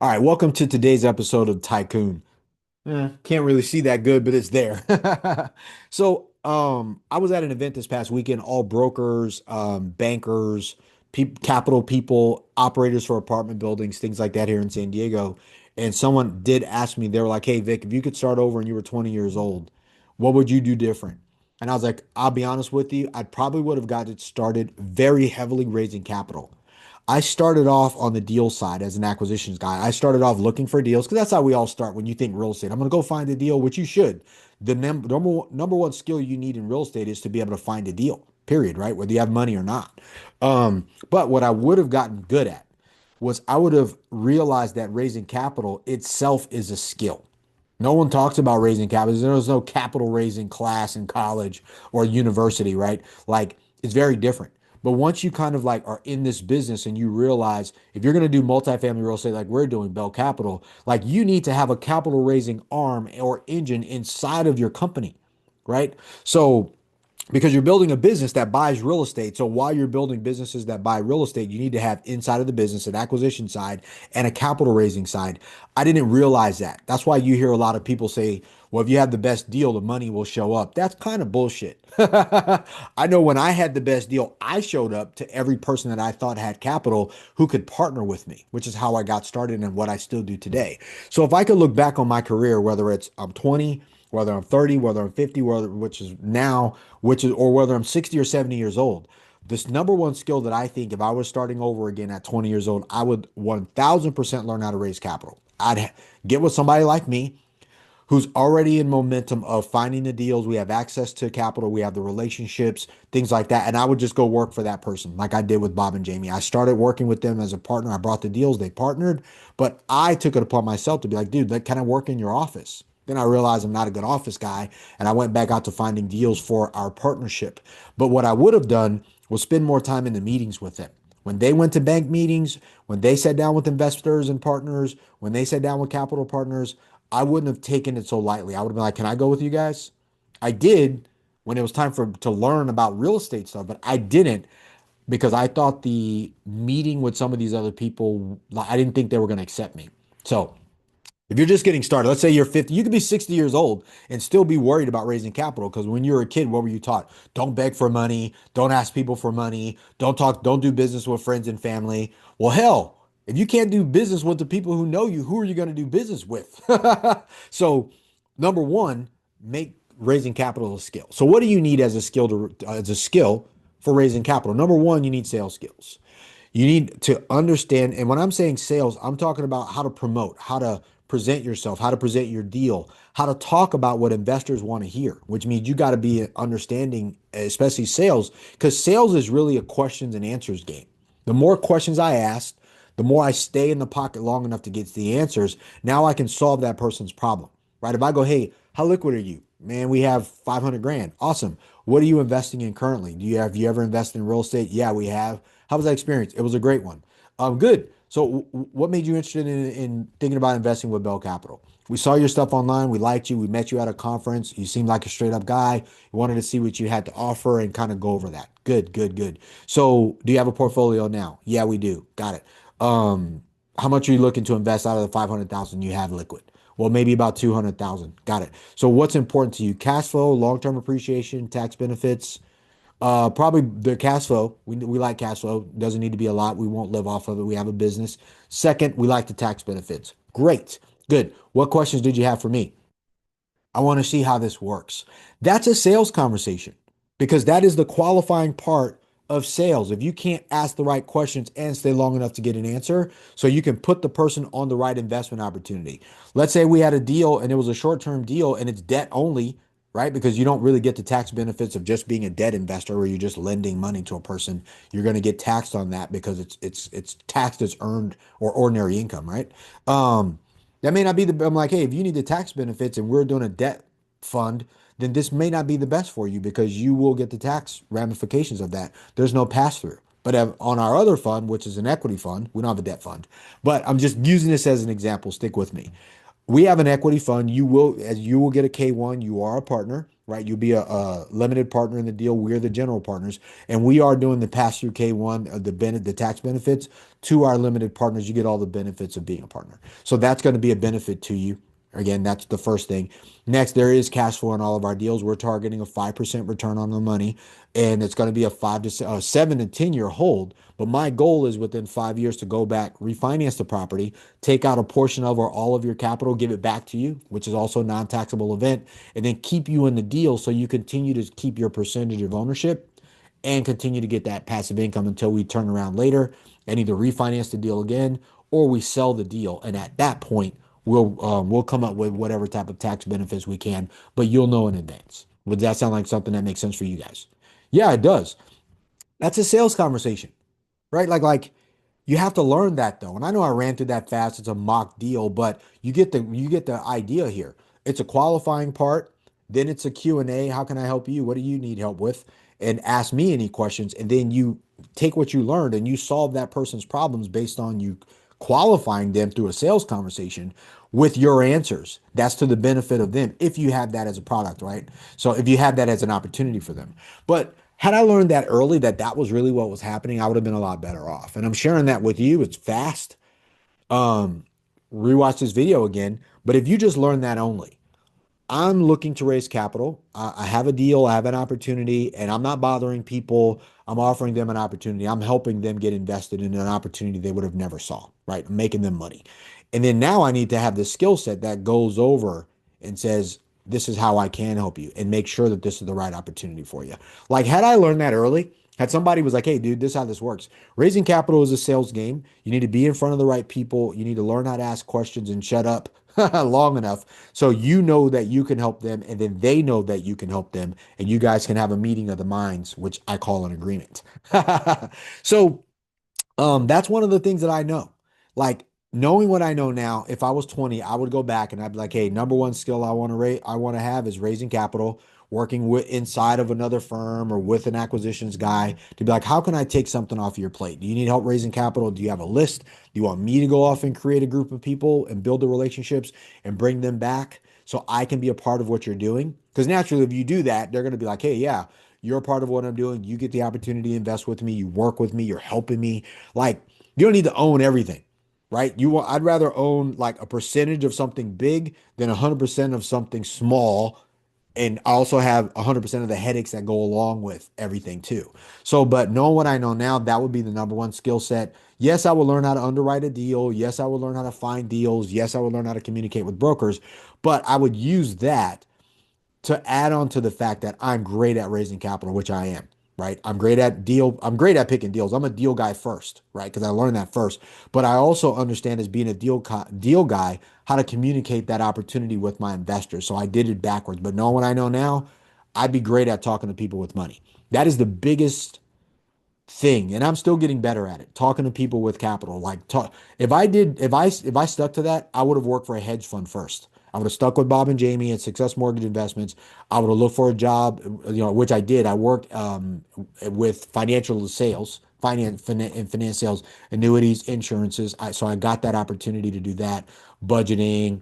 All right, welcome to today's episode of Tycoon. Can't really see that good, but it's there. I was at an event this past weekend, all brokers, bankers, capital people, operators for apartment buildings, things like that here in San Diego. And someone did ask me, they were like, "Hey, Vic, if you could start over and you were 20 years old, what would you do different?" And I was like, "I'll be honest with you, I probably would have got it started very heavily raising capital." I started off on the deal side as an acquisitions guy. I started off looking for deals because that's how we all start when you think real estate. I'm going to go find a deal, which you should. The number one skill you need in real estate is to be able to find a deal, period, right? Whether you have money or not. But what I would have gotten good at was I would have realized that raising capital itself is a skill. No one talks about raising capital. There's no capital raising class in college or university, right? Like it's very different. But once you kind of like are in this business and you realize if you're going to do multifamily real estate like we're doing, Bell Capital, like you need to have a capital raising arm or engine inside of your company, right? So because you're building a business that buys real estate. So while you're building businesses that buy real estate, you need to have inside of the business an acquisition side and a capital raising side. I didn't realize that. That's why you hear a lot of people say, well, if you have the best deal, the money will show up. That's kind of bullshit. I know when I had the best deal, I showed up to every person that I thought had capital who could partner with me, which is how I got started and what I still do today. So if I could look back on my career, whether it's I'm 20, whether I'm 30, whether I'm 50, which is now, or whether I'm 60 or 70 years old. This number one skill that I think if I was starting over again at 20 years old, I would 1000% learn how to raise capital. I'd get with somebody like me who's already in momentum of finding the deals. We have access to capital, we have the relationships, things like that. And I would just go work for that person like I did with Bob and Jamie. I started working with them as a partner. I brought the deals, they partnered, but I took it upon myself to be like, dude, can I work in your office? Then I realized I'm not a good office guy, and I went back out to finding deals for our partnership. But what I would have done was spend more time in the meetings with them. When they went to bank meetings, when they sat down with investors and partners, when they sat down with capital partners, I wouldn't have taken it so lightly. I would have been like, "Can I go with you guys?" I did when it was time for to learn about real estate stuff, but I didn't because I thought the meeting with some of these other people, I didn't think they were going to accept me. So if you're just getting started, let's say you're 50, you could be 60 years old and still be worried about raising capital because when you were a kid, what were you taught? Don't beg for money, don't ask people for money, don't do business with friends and family. Well, hell, if you can't do business with the people who know you, who are you going to do business with? So, number one, make raising capital a skill. So, what do you need as a skill for raising capital? Number one, you need sales skills. You need to understand, and when I'm saying sales, I'm talking about how to promote, how to present yourself, how to present your deal, how to talk about what investors want to hear, which means you got to be understanding, especially sales, because sales is really a questions and answers game. The more questions I ask, the more I stay in the pocket long enough to get to the answers. Now I can solve that person's problem, right? If I go, hey, how liquid are you? Man, we have 500 grand. Awesome. What are you investing in currently? Have you ever invested in real estate? Yeah, we have. How was that experience? It was a great one. Good. So, what made you interested in thinking about investing with Bell Capital? We saw your stuff online. We liked you. We met you at a conference. You seemed like a straight up guy. We wanted to see what you had to offer and kind of go over that. Good, good, good. So, do you have a portfolio now? Yeah, we do. Got it. Um, how much are you looking to invest out of the 500,000 you have liquid? Well, maybe about 200,000. Got it. So, what's important to you? Cash flow, long-term appreciation, tax benefits. Probably the cash flow. We like cash flow. Doesn't need to be a lot. We won't live off of it. We have a business. Second, we like the tax benefits. Great. Good. What questions did you have for me? I want to see how this works. That's a sales conversation because that is the qualifying part of sales. If you can't ask the right questions and stay long enough to get an answer, so you can put the person on the right investment opportunity. Let's say we had a deal and it was a short-term deal and it's debt only, right? Because you don't really get the tax benefits of just being a debt investor where you're just lending money to a person. You're going to get taxed on that because it's taxed as earned or ordinary income, right? That may not be I'm like, hey, if you need the tax benefits and we're doing a debt fund, then this may not be the best for you because you will get the tax ramifications of that. There's no pass through. But on our other fund, which is an equity fund, we don't have a debt fund. But I'm just using this as an example. Stick with me. We have an equity fund. You will, as you will get a K1, you are a partner, right? You'll be a limited partner in the deal. We're the general partners, and we are doing the pass-through K-1 of the tax benefits to our limited partners. You get all the benefits of being a partner. So that's going to be a benefit to you. Again, that's the first thing. Next, there is cash flow in all of our deals. We're targeting a 5% return on the money, and it's going to be a 7 to 10 year hold. But my goal is within 5 years to go back, refinance the property, take out a portion of or all of your capital, give it back to you, which is also a non-taxable event, and then keep you in the deal so you continue to keep your percentage of ownership and continue to get that passive income until we turn around later and either refinance the deal again or we sell the deal. And at that point, we'll come up with whatever type of tax benefits we can, but you'll know in advance. Would that sound like something that makes sense for you guys? Yeah, it does. That's a sales conversation, right? You have to learn that though. And I know I ran through that fast. It's a mock deal, but you get the idea here. It's a qualifying part, then it's a Q and A. How can I help you? What do you need help with? And ask me any questions. And then you take what you learned and you solve that person's problems based on you qualifying them through a sales conversation with your answers. That's to the benefit of them if you have that as a product, right? So if you have that as an opportunity for them. But had I learned that early that that was really what was happening, I would have been a lot better off. And I'm sharing that with you. It's fast. Um, Rewatch this video again. But if you just learn that only, I'm looking to raise capital. I have a deal, I have an opportunity, and I'm not bothering people. I'm offering them an opportunity. I'm helping them get invested in an opportunity they would have never saw, right? I'm making them money. And then now I need to have the skill set that goes over and says, this is how I can help you and make sure that this is the right opportunity for you. Like, had I learned that early, had somebody was like, hey, dude, this is how this works. Raising capital is a sales game. You need to be in front of the right people. You need to learn how to ask questions and shut up long enough so you know that you can help them and then they know that you can help them and you guys can have a meeting of the minds, which I call an agreement. So that's one of the things that I know. Like knowing what I know now, if I was 20, I would go back and I'd be like, hey, number one skill I want to have is raising capital, working with inside of another firm or with an acquisitions guy to be like, how can I take something off your plate? Do you need help raising capital? Do you have a list? Do you want me to go off and create a group of people and build the relationships and bring them back so I can be a part of what you're doing? Because naturally, if you do that, they're going to be like, hey, yeah, you're a part of what I'm doing. You get the opportunity to invest with me. You work with me. You're helping me. Like, you don't need to own everything, right? I'd rather own like a percentage of something big than 100% of something small. And I also have 100% of the headaches that go along with everything too. So, but knowing what I know now, that would be the number one skill set. Yes, I will learn how to underwrite a deal. Yes, I will learn how to find deals. Yes, I will learn how to communicate with brokers, but I would use that to add on to the fact that I'm great at raising capital, which I am, right? I'm great at picking deals. I'm a deal guy first, right? Because I learned that first. But I also understand as being a deal guy how to communicate that opportunity with my investors. So I did it backwards. But knowing what I know now, I'd be great at talking to people with money. That is the biggest thing, and I'm still getting better at it. Talking to people with capital, if I stuck to that, I would have worked for a hedge fund first. I would have stuck with Bob and Jamie at Success Mortgage Investments. I would have looked for a job, which I did. I worked with financial sales, and finance sales, annuities, insurances. So I got that opportunity to do that, budgeting,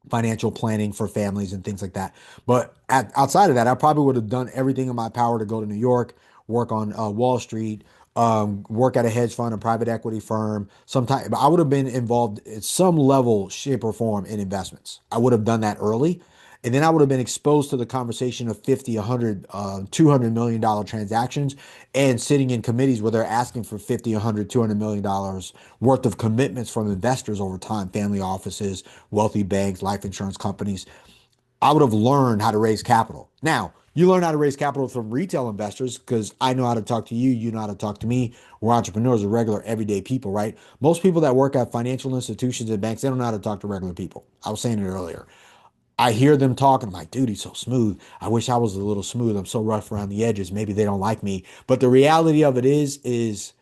financial planning for families and things like that. But outside of that, I probably would have done everything in my power to go to New York, work on Wall Street, work at a hedge fund, a private equity firm. Sometime I would have been involved at some level, shape, or form in investments. I would have done that early. And then I would have been exposed to the conversation of 50, 100, $200 million transactions and sitting in committees where they're asking for 50, 100, $200 million worth of commitments from investors over time, family offices, wealthy banks, life insurance companies. I would have learned how to raise capital. Now, you learn how to raise capital from retail investors because I know how to talk to you. You know how to talk to me. We're entrepreneurs, we're regular, everyday people, right? Most people that work at financial institutions and banks, they don't know how to talk to regular people. I was saying it earlier. I hear them talking. I'm like, dude, he's so smooth. I wish I was a little smooth. I'm so rough around the edges. Maybe they don't like me. But the reality of it is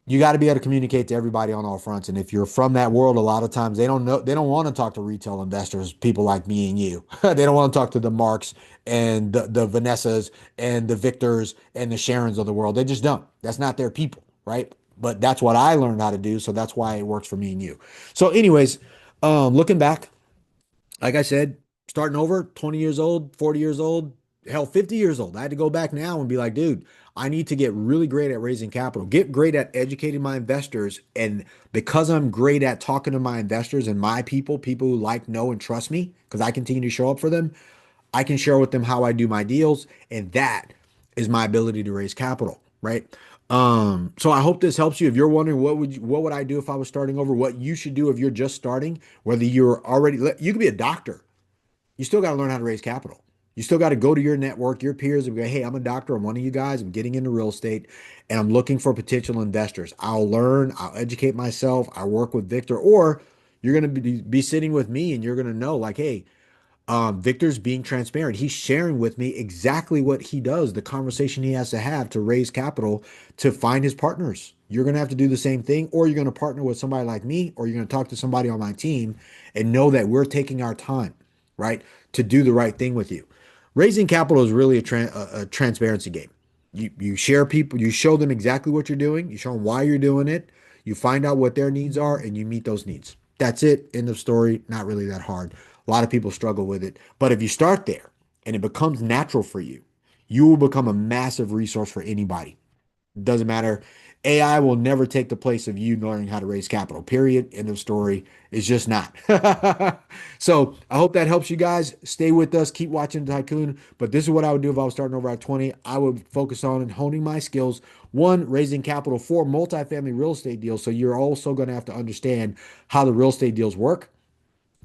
you got to be able to communicate to everybody on all fronts. And if you're from that world, a lot of times they don't want to talk to retail investors, people like me and you. They don't want to talk to the Marks and the Vanessas and the Victors and the Sharons of the world. They just don't. That's not their people, right? But that's what I learned how to do. So that's why it works for me and you. So, anyways, looking back, like I said, starting over, 20 years old, 40 years old, hell, 50 years old. I had to go back now and be like, dude, I need to get really great at raising capital, get great at educating my investors. And because I'm great at talking to my investors and my people who like, know, and trust me, because I continue to show up for them, I can share with them how I do my deals. And that is my ability to raise capital, right? So I hope this helps you. If you're wondering what would I do if I was starting over, what you should do if you're just starting, whether you're already, you could be a doctor, you still got to learn how to raise capital. You still got to go to your network, your peers, and go, hey, I'm a doctor. I'm one of you guys. I'm getting into real estate and I'm looking for potential investors. I'll learn, I'll educate myself, I work with Victor, or you're going to be sitting with me and you're going to know, like, hey, Victor's being transparent. He's sharing with me exactly what he does, the conversation he has to have to raise capital to find his partners. You're going to have to do the same thing, or you're going to partner with somebody like me, or you're going to talk to somebody on my team and know that we're taking our time, right, to do the right thing with you. Raising capital is really a transparency game. You share people, you show them exactly what you're doing, you show them why you're doing it, you find out what their needs are, and you meet those needs. That's it. End of story. Not really that hard. A lot of people struggle with it. But if you start there and it becomes natural for you, you will become a massive resource for anybody. Doesn't matter. AI will never take the place of you learning how to raise capital. Period. End of story. It's just not. So I hope that helps you guys. Stay with us. Keep watching Tycoon. But this is what I would do if I was starting over at 20. I would focus on honing my skills. One, raising capital for multifamily real estate deals. So you're also going to have to understand how the real estate deals work,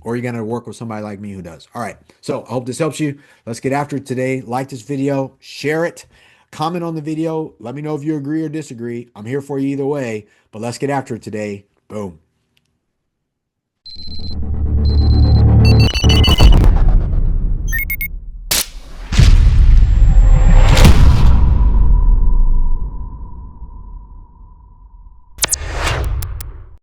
or you're going to work with somebody like me who does. All right. So I hope this helps you. Let's get after it today. Like this video, share it, comment on the video. Let me know if you agree or disagree. I'm here for you either way, but let's get after it today. Boom.